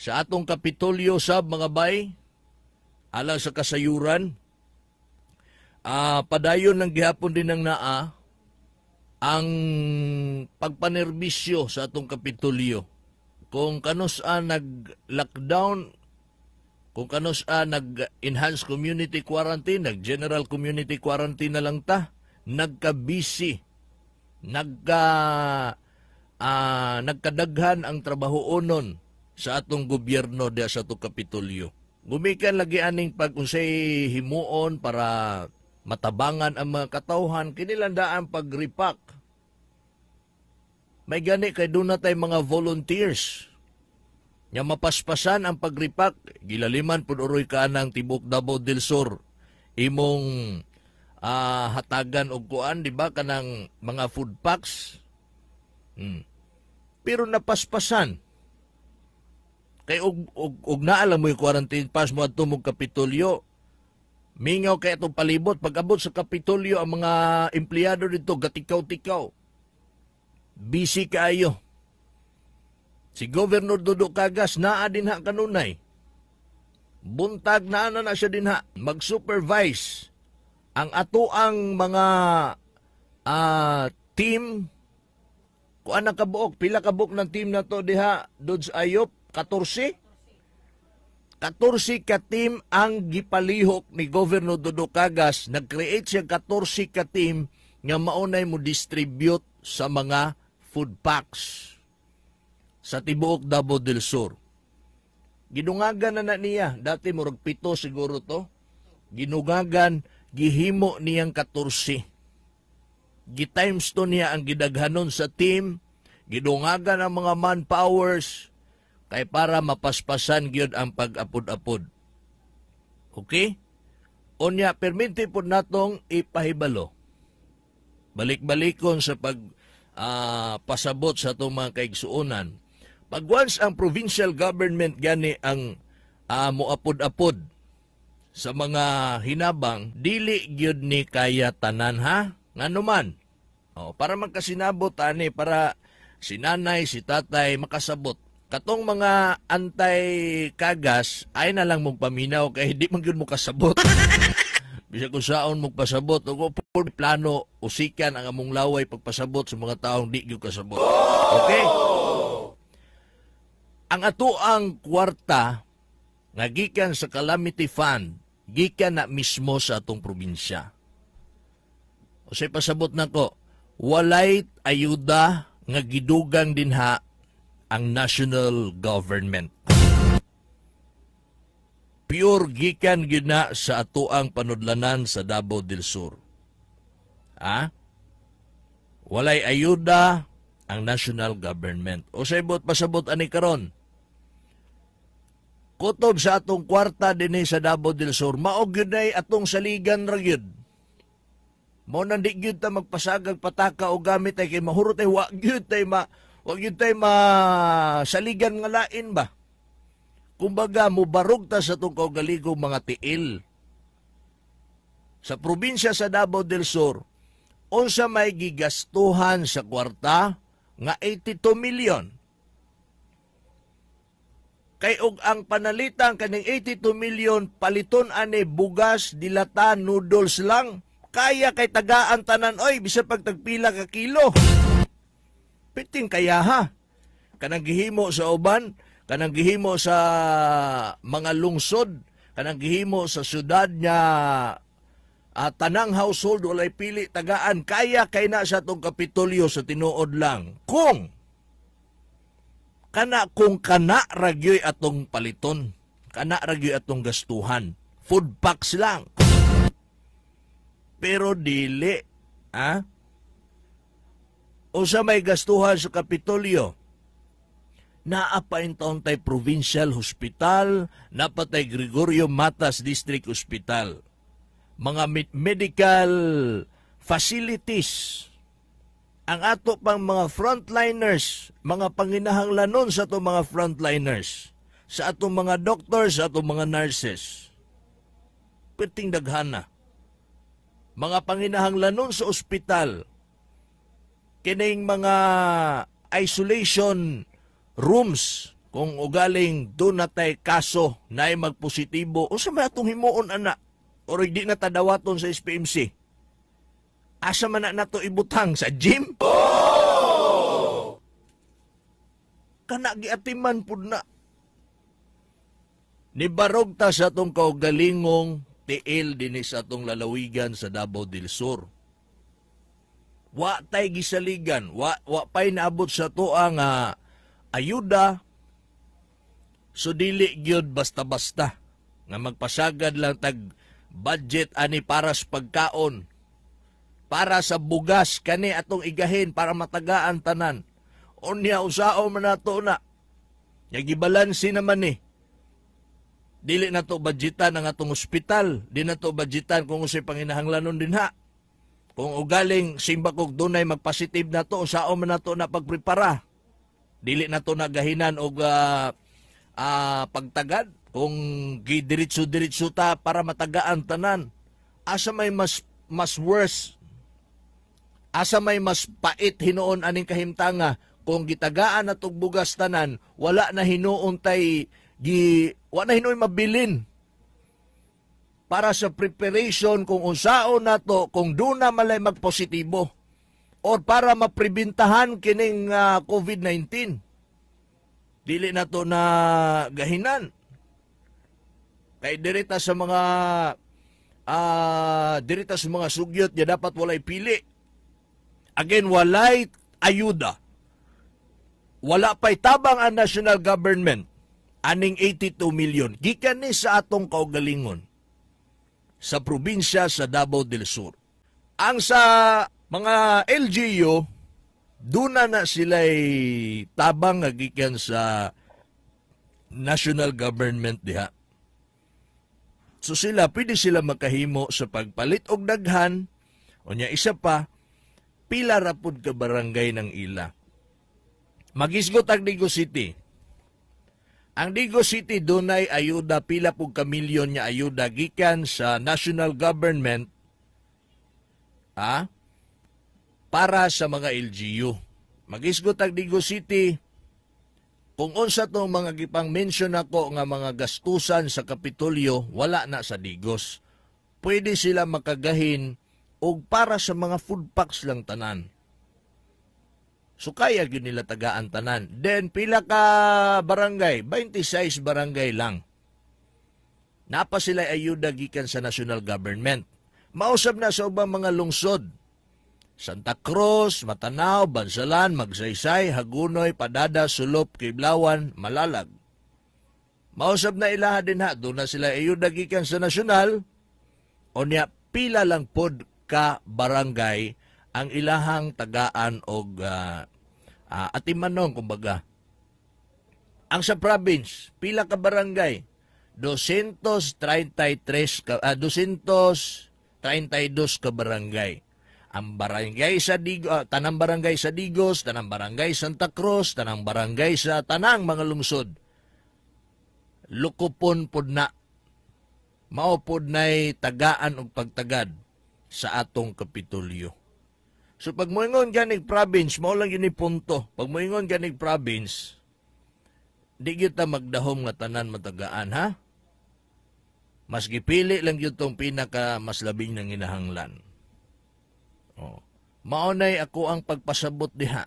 sa atong Kapitolyo sab mga bay, alang sa kasayuran, padayon ng gihapon din ng naa ang pagpanerbisyo sa atong Kapitolyo. Kung kanos-a nag-lockdown, kung kanos-a nag-enhanced community quarantine, nag-general community quarantine na lang ta, nagka-busy, nagkadaghan ang trabahoonon sa atong gobyerno diya sa atong Kapitolyo. Gumikan lagi aning pag-unsay himuon para matabangan ang mga katawhan, kinilandaan pag-repack. May gani kay doon na tayo mga volunteers nga mapaspasan ang pag-repack. Gilaliman po uroy ka ng Tibok Davao del Sur. Imong hatagan og kuan, di ba, kanang mga food packs. Pero napaspasan. Kay og naalam mo yung quarantine pass mo adto mong Kapitolyo. Mingaw kay itong palibot. Pag-abot sa Kapitolyo, ang mga empleyado dito, gatikaw-tikaw. Busy kaayo. Si Governor Dudu Cagas, naa din ha kanunay. Buntag na siya din ha. Mag-supervise ang atoang mga team. Kung anang kabuok, pila kabuok ng team na to diha, Duds Ayop, 14? 14 ka team ang gipalihok ni Governor Dudu Cagas. Nag-create siya 14 ka team nga maunay mo distribute sa mga food packs sa tibuok Davao del Sur. Ginungagan na niya. Dati murag 7 siguro to. Ginungagan, gihimo niyang 14. Gitimes to niya ang gidaghanon sa team. Ginungagan ang mga manpowers kay para mapaspasan gyud ang pag-apod-apod. Okay? Unya, perminti po natong ipahibalo. Balik-balikon sa pasabot sa itong mga kaigsuonan. Pag once ang provincial government gani ang muapod-apod sa mga hinabang, dili gyud ni kaya tanan ha? Nganuman. Para magkasinabot ani, para si nanay, si tatay makasabot. Katong mga anti-kagas ay na lang mong paminaw kay hindi man gyud mo kasabot. Bisa kung saon mong pasabot o por plano usikan ang among laway pagpasabot sa mga taong di gyud kasabot. Okay? Ang atoang kwarta nga gikan sa calamity fund, gikan na mismo sa atong probinsya. O say pasabot nako, walay ayuda nga gidugang dinha ang national government. Pure gikan gina sa atoang panudlanan sa Davao del Sur. Walay ayuda ang national government. O saybot pasabot ani karon. Kutob sa atong kwarta dinhi sa Davao del Sur, mao gyud nay atong saligan ra gyud. Mao nang di gyud ta magpasagag pataka o gamit ay kay mahurot ay wa gyud tay saligan nga lain ba? Kumbaga, mubarog ta sa itong kaugaligong mga tiil. Sa probinsya sa Davao del Sur, unsa may gigastuhan sa kwarta nga 82 million. Kay og ang panalitan kaning 82 million, paliton ani bugas, dilata, noodles lang. Kaya kay tagaan tanan, oy, bisa pagtagpila ka kilo. Piting kaya ha. Kanang gihimo sa uban, kanang gihimo sa mga lungsod, kanang gihimo sa syudad niya, tanang household walay pili tagaan, kaya kay na sa itong Kapitolyo sa tinuod lang. Kung kana ragyoy atong paliton, kana ragyoy atong gastuhan, food packs lang. Pero dili, o sa may gastuhan sa Kapitolyo, naapain taon tay Provincial Hospital, napatay Gregorio Matas District Hospital. Mga medical facilities. Ang ato pang mga frontliners, mga panginahanglanon sa ato mga frontliners, sa atong mga doctors, sa atong mga nurses. Perting daghana. Mga panginahanglanon sa ospital, kining mga isolation rooms, kung ugaling doon na tayo kaso na ay magpositibo, o sa may atong himuon ana, o di na tadawaton sa SPMC. Asa man na to ibutang sa gym? Oh! Kana giatiman pud na. Nibarog ta sa atong kaugalingong tiil din sa atong lalawigan sa Davao del Sur. Wa tay gisaligan, wa pay naabot sa to ang ayuda. So dili gyud basta-basta nga magpasagad lang tag budget ani para sa pagkaon, para sa bugas kani atong igahin para matagaan tanan. Unya usao man nato na. Yagibalansi naman ni. Dili na to budgetan ang atong ospital, di na to budgetan kung usay panginahanglanon din ha. Kung ugaling simba kog dunay magpositive na to, usao man nato na pagprepara. Dili na to nagahinan og pagtagad kung gidiritso-diritso ta para matagaan tanan. Asa may mas worse, asa may mas pait hinuon aning kahimtanga kung gitagaan na tog bugas tanan, wala na hinuon tay wala na hinuon mabilin para sa preparation kung unsaon na to, kung doon na malay magpositibo or para mapribintahan kining COVID-19. Dili na to na gahinan. Kay dirita sa mga sugyot ya dapat walay pili. Again, walay ayuda. Wala pa'y tabang ang national government aning 82 million. Gikan ni sa atong kaugalingon sa probinsya sa Davao del Sur. Ang sa mga LGU, doon na sila'y tabang gikan sa national government diha. So pwede sila makahimo sa pagpalit og daghan, o nya isa pa, pila rapod ka barangay ng ila. Magisgot ang Digo City. Ang Digo City dunay ayuda, pila pug ka milyon nya ayuda gikan sa national government para sa mga LGU. Magisgot ang Digo City kung unsa tong mga gipang mention ako nga mga gastusan sa Kapitolyo, wala na sa Digos. Pwede sila makagahin og para sa mga food packs lang tanan. So kaya yun nila tagaan tanan. Then pila ka barangay, 26 barangay lang. Napa sila ayuda gikan sa national government. Mausab na sa ubang mga lungsod. Santa Cruz, Matanao, Bansalan, Magsaysay, Hagunoy, Padada, Sulop, Kiblawan, Malalag. Mausab na ilaha din ha. Doon na sila ayuda gikan sa nasyonal. O niya, pila lang pod ka barangay ang ilahang tagaan og atimanong, kumbaga. Ang sa province, pila ka barangay? 232 ka barangay. Ang barangay sa tanang barangay sa Digos, tanang barangay Santa Cruz, tanang barangay sa tanang mga lungsod. Lukupon pod na. Mao pod na'y tagaan og pagtagad sa atong Kapitolyo. So pag moingon ganig province, mao lang yun punto. Pag moingon ganig province, di kita magdahom nga tanan matagaan, ha? Mas gipili lang yun tong pinaka mas labing nang inahanglan. Maunay ako ang pagpasabot diha.